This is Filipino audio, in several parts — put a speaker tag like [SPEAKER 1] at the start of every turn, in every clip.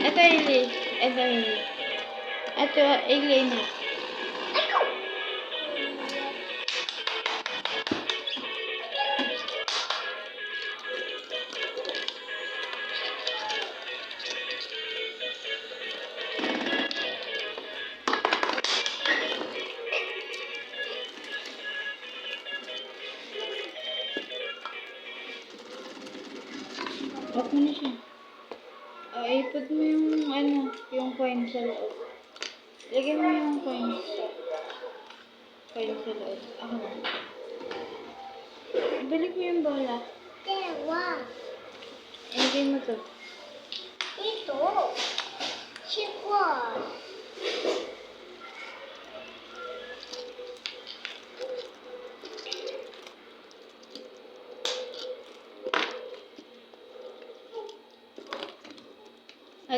[SPEAKER 1] Ito, Ili. Ito, Ili. Ito, Ili na. Lock mo na siya. Ipot mo yung yung coin sa loob. Lagyan mo yung coin sa loob. Ako na. Balik mo yung bola. Ilagay mo to.
[SPEAKER 2] Ito. Chikwa.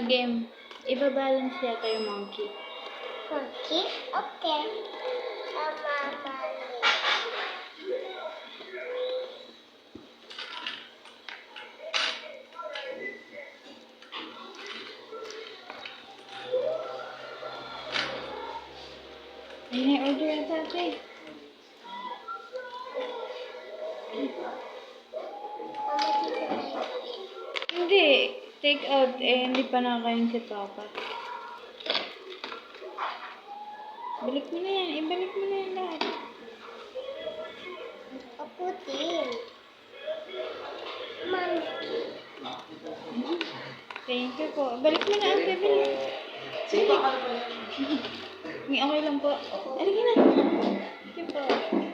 [SPEAKER 1] Game. Ibabalance yata yung monkey.
[SPEAKER 2] Monkey? Okay. Mama.
[SPEAKER 1] Ayun yung order yata ate. Hindi. Take out. Hindi pa nakakain si Papa. Balik mo na yan. Ibalik mo na yan lahat.
[SPEAKER 2] Akutin. Monkey.
[SPEAKER 1] Thank you po. Balik mo na ate. Balik. Sige. Okay lang po. Alin na. Thank you po.